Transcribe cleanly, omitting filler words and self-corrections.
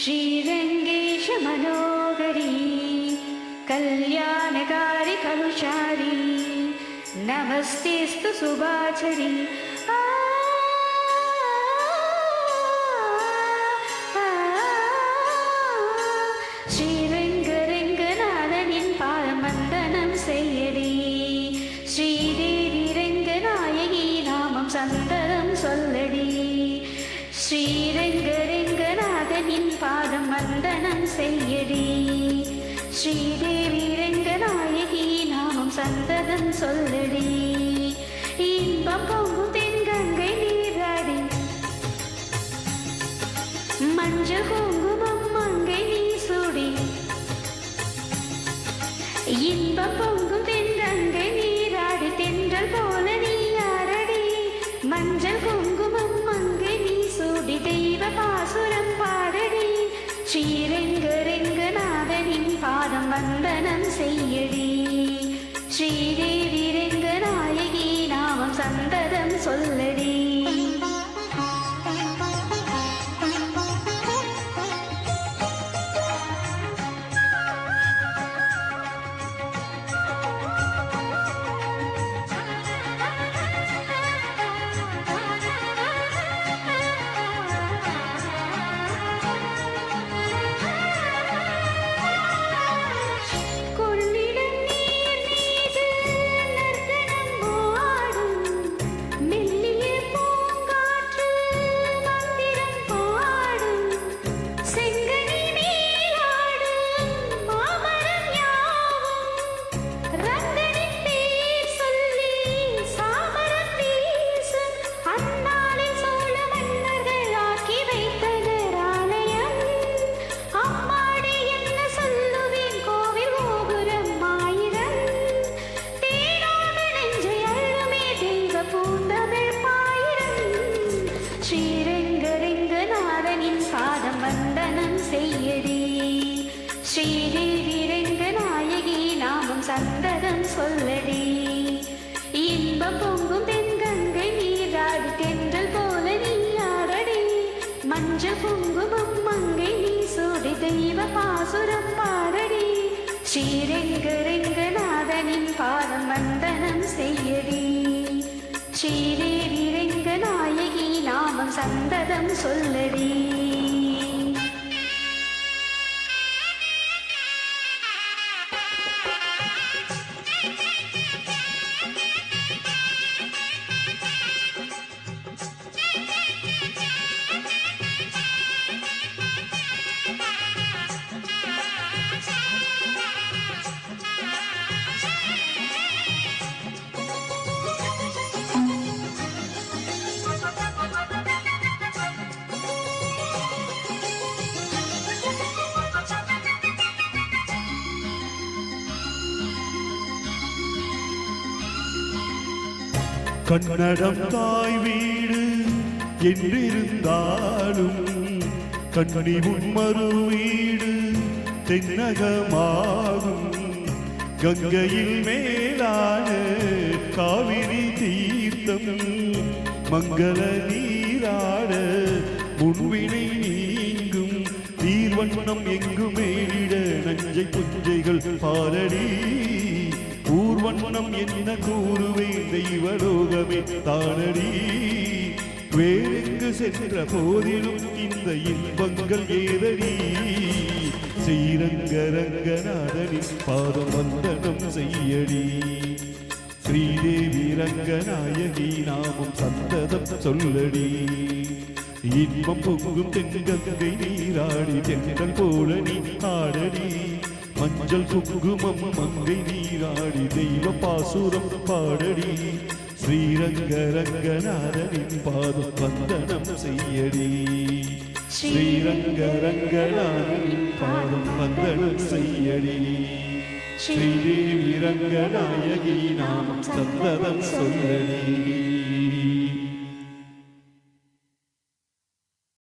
श्रीरङ्गेश मनोहरी कल्याणकारी कलुषारी नमस्तेस्तु सुभाचरी श्रीरङ्गरङ्गनाथनिन् पादमन्दनं सेयडी श्रीदेवी रङ्गनायकी नामं सन्ददं सोल्लडी श्रीरङ्गरङ्गनाथनिन् पादमन्दनं सेयडी श्रीदेवी रङ्गनायकी नामं सन्ददं सोल्लडी इன்பம் பொங்கும் தென்கங்கை நீராடி மஞ்சள் குங்குமம் மங்கை நீ சூடி இன்பம் பொங்கும் தென்கங்கை நீராடி தென்றல் போல நீ யாரடி மஞ்சள் குங்குமம் மங்கை நீ சூடி தெய்வ பாசுரம் பாடடி ஸ்ரீரங்கரங்கநாதனின் பாதம் வந்தனம் செய்யடி ஸ்ரீதேவி ரங்கநாயகி நாமம் சந்ததம் சொல்லடி ஸ்ரீரங்கரங்கநாதனின் பாதம் வந்தனம் செய்யடி ஸ்ரீதேவி ரங்கநாயகி நாமம் சந்ததம் சொல்லடி இன்பம் பொங்கும் தென்கங்கை நீராடி தென்றல் போல நீ ஆடடி மஞ்சள் குங்குமம் மங்கை நீ சூடி தெய்வ பாசுரம் பாடடி ஸ்ரீரங்கரங்கநாதனின் பாதம் வந்தனம் செய்யடி ஸ்ரீதேவி ரங்கநாயகி நாமம் சந்ததம் சொல்லடி கன்னடம் தாய் வீடு என்றிருந்தாலும் கண்ணி உன்மறு வீடு தென்னகமாகும் கங்கையில் மேலான காவிரி தீர்த்தம் மங்கள நீராட முன்வினை நீங்கும் நீர்வண்ணம் எங்குமே விட நஞ்சை புஞ்சைகள் பாரடி ஊர்வண்ணம் என்ன கூறுவே தெய்வலோகமே தானடி வேறெங்கு சென்ற போதிலும் இந்த இன்பங்கள் ஏதடி ஸ்ரீரங்கரங்கநாதனின் பாதம் வந்தனம் செய்யடி ஸ்ரீதேவி ரங்கநாயகி நாமம் சந்ததம் சொல்லடி இன்பம் பொங்கும் தென்கங்கை நீராடி தென்றல் போல நீ ஆடடி மஞ்சள் குங்குமம் மங்கை நீராடி தெய்வ பாசுரம் பாடடி ஸ்ரீரங்கரங்கநாதனின் பாதம் வந்தனம் செய்யடி ஸ்ரீரங்கரங்கநாதனின் பாதம் வந்தனம் செய்யடி ஸ்ரீதேவி ரங்கநாயகி நாமம் சந்ததம் சொல்லடி